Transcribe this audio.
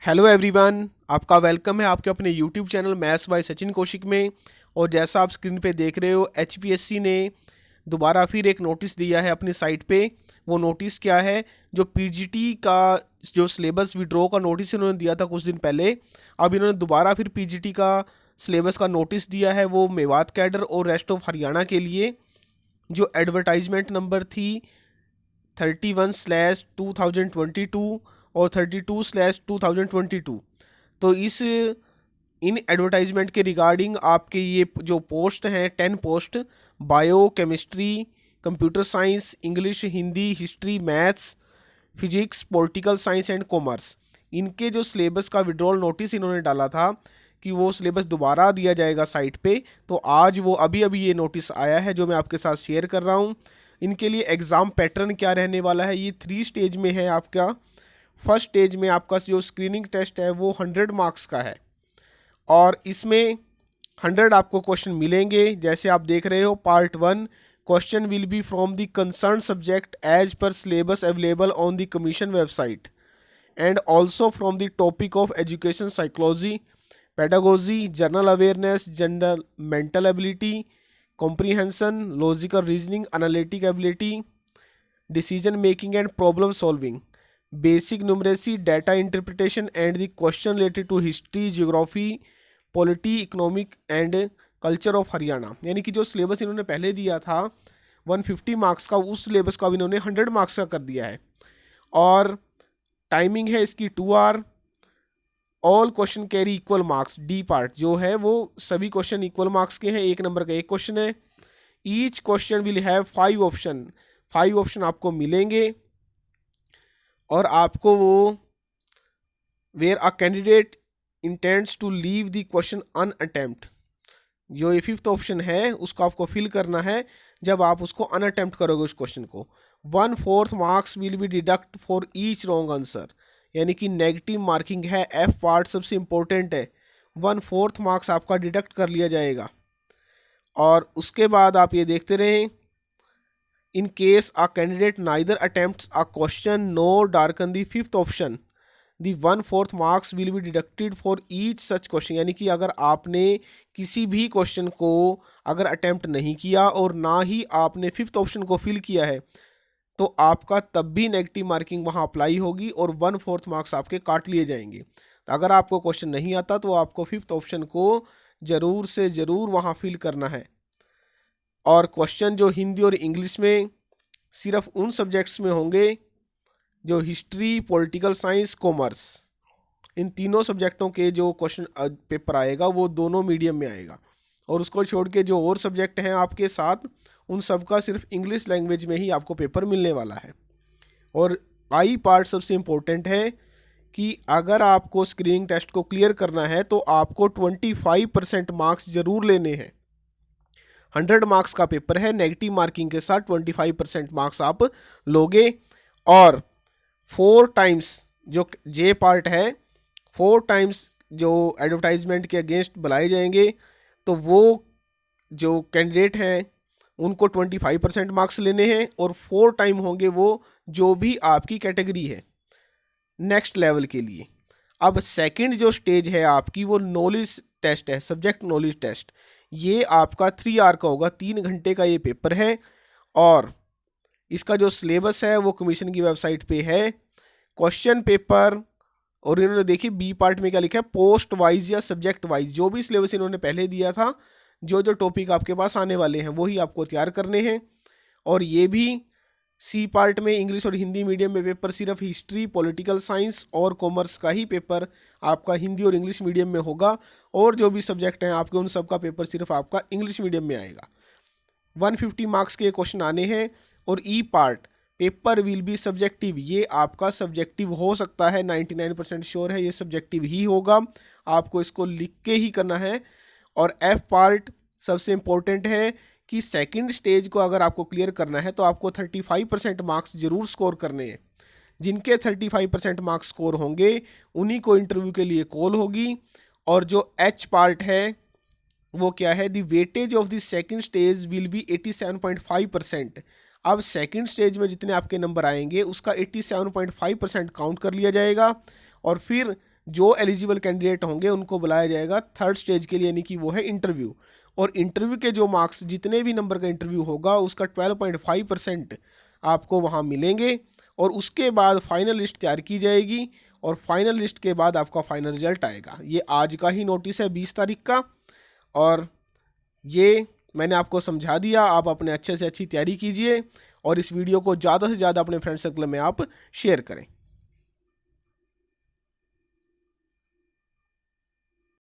Hello everyone, आपका welcome है आपके अपने YouTube channel maths by Sachin Kaushik में। और जैसा आप स्क्रीन पे देख रहे हो, एचपीएससी ने दोबारा फिर एक नोटिस दिया है अपनी साइट पे। वो नोटिस क्या है? जो पीजीटी का जो सिलेबस विड्रॉ का नोटिस इन्होंने दिया था कुछ दिन पहले, अब इन्होंने दोबारा फिर पीजीटी का सिलेबस का नोटिस दिया है। वो मेवात कैडर और रेस्ट ऑफ हरियाणा के लिए। जो एडवर्टाइजमेंट नंबर थी 31/2022 और 32/2022, तो इस इन एडवर्टाइजमेंट के रिगार्डिंग आपके ये जो पोस्ट हैं 10 post, bio chemistry, computer science, English, Hindi, history, maths, physics, political science and commerce, इनके जो सिलेबस का विड्रॉल नोटिस इन्होंने डाला था कि वो सिलेबस दोबारा दिया जाएगा साइट पे। तो आज वो अभी अभी ये नोटिस आया है जो मैं आपके साथ शेयर कर रहा हूँ। इनके लिए एग्ज़ाम पैटर्न क्या रहने वाला है, ये 3 स्टेज में है आपका। फर्स्ट स्टेज में आपका जो स्क्रीनिंग टेस्ट है वो 100 मार्क्स का है और इसमें 100 आपको क्वेश्चन मिलेंगे। जैसे आप देख रहे हो, part 1 question will be from the concern subject as per syllabus available on the commission website and also from the topic of education psychology, pedagogy, general awareness, general mental ability, comprehension, logical reasoning, analytic ability, decision making and problem solving, basic numeracy, data interpretation and the question related to history, geography, polity, economic and culture of Haryana. यानी कि जो syllabus इन्होंने पहले दिया था 150 marks का, उस syllabus को अब इन्होंने 100 मार्क्स का कर दिया है। और टाइमिंग है इसकी 2 hour. All question carry equal marks, D part जो है वो सभी क्वेश्चन इक्वल मार्क्स के हैं। 1 नंबर का एक क्वेश्चन है। Each question will have 5 option, 5 option आपको मिलेंगे। और आपको वो where a candidate intends to leave the question unattempted, जो ये 5th ऑप्शन है उसको आपको फिल करना है जब आप उसको अनअटेम्प्ट करोगे उस क्वेश्चन को। 1/4 marks will be deduct for each wrong answer, यानी कि नेगेटिव मार्किंग है। एफ पार्ट सबसे इंपॉर्टेंट है, 1/4 मार्क्स आपका डिडक्ट कर लिया जाएगा। और उसके बाद आप ये देखते रहें, in case a candidate neither attempts a question NOR darken the 5th option, the 1/4 marks will be deducted for each such question. यानी कि अगर आपने किसी भी क्वेश्चन को अगर अटेम्प्ट नहीं किया और ना ही आपने 5th ऑप्शन को फिल किया है, तो आपका तब भी नेगेटिव मार्किंग वहाँ अप्लाई होगी और 1/4 मार्क्स आपके काट लिए जाएंगे। तो अगर आपको क्वेश्चन नहीं आता तो आपको 5th ऑप्शन को ज़रूर से ज़रूर वहाँ फिल करना है। और क्वेश्चन जो हिंदी और इंग्लिश में सिर्फ उन सब्जेक्ट्स में होंगे जो हिस्ट्री, पॉलिटिकल साइंस, कॉमर्स, इन तीनों सब्जेक्टों के जो क्वेश्चन पेपर आएगा वो दोनों मीडियम में आएगा। और उसको छोड़ के जो और सब्जेक्ट हैं आपके साथ, उन सब का सिर्फ इंग्लिश लैंग्वेज में ही आपको पेपर मिलने वाला है। और आई पार्ट सबसे इम्पोर्टेंट है कि अगर आपको स्क्रीनिंग टेस्ट को क्लियर करना है तो आपको 25% मार्क्स ज़रूर लेने हैं। 100 मार्क्स का पेपर है, नेगेटिव मार्किंग के साथ 25% मार्क्स आप लोगे। और 4 टाइम्स जो जे पार्ट है, 4 टाइम्स जो एडवर्टाइजमेंट के अगेंस्ट बुलाए जाएंगे, तो वो जो कैंडिडेट हैं उनको 25% मार्क्स लेने हैं और 4 टाइम होंगे वो जो भी आपकी कैटेगरी है नेक्स्ट लेवल के लिए। अब सेकंड जो स्टेज है आपकी वो नॉलेज टेस्ट है, सब्जेक्ट नॉलेज टेस्ट। ये आपका 3 आवर का होगा, 3 घंटे का ये पेपर है। और इसका जो सिलेबस है वो कमीशन की वेबसाइट पे है। क्वेश्चन पेपर, और इन्होंने देखिए बी पार्ट में क्या लिखा है, पोस्ट वाइज या सब्जेक्ट वाइज, जो भी सिलेबस इन्होंने पहले दिया था, जो जो टॉपिक आपके पास आने वाले हैं वही आपको तैयार करने हैं। और ये भी सी पार्ट में इंग्लिश और हिंदी मीडियम में पेपर सिर्फ हिस्ट्री, पॉलिटिकल साइंस और कॉमर्स का ही पेपर आपका हिंदी और इंग्लिश मीडियम में होगा। और जो भी सब्जेक्ट हैं आपके उन सब का पेपर सिर्फ आपका इंग्लिश मीडियम में आएगा। 150 मार्क्स के क्वेश्चन आने हैं। और E part paper will be subjective, ये आपका सब्जेक्टिव हो सकता है, 99% श्योर है ये सब्जेक्टिव ही होगा। आपको इसको लिख के ही करना है। और एफ पार्ट सबसे इम्पोर्टेंट है कि सेकंड स्टेज को अगर आपको क्लियर करना है तो आपको 35% मार्क्स जरूर स्कोर करने हैं। जिनके 35% मार्क्स स्कोर होंगे उन्हीं को इंटरव्यू के लिए कॉल होगी। और जो एच पार्ट है वो क्या है, the weightage of the second stage will be 87.5%। अब सेकंड स्टेज में जितने आपके नंबर आएंगे उसका 87.5% काउंट कर लिया जाएगा। और फिर जो एलिजिबल कैंडिडेट होंगे उनको बुलाया जाएगा थर्ड स्टेज के लिए, यानी कि वो है इंटरव्यू। और इंटरव्यू के जो मार्क्स, जितने भी नंबर का इंटरव्यू होगा उसका 12.5% आपको वहाँ मिलेंगे। और उसके बाद फाइनल लिस्ट तैयार की जाएगी और फाइनल लिस्ट के बाद आपका फाइनल रिजल्ट आएगा। ये आज का ही नोटिस है 20 तारीख का, और ये मैंने आपको समझा दिया। आप अपने अच्छे से अच्छी तैयारी कीजिए और इस वीडियो को ज़्यादा से ज़्यादा अपने फ्रेंड सर्कल में आप शेयर करें।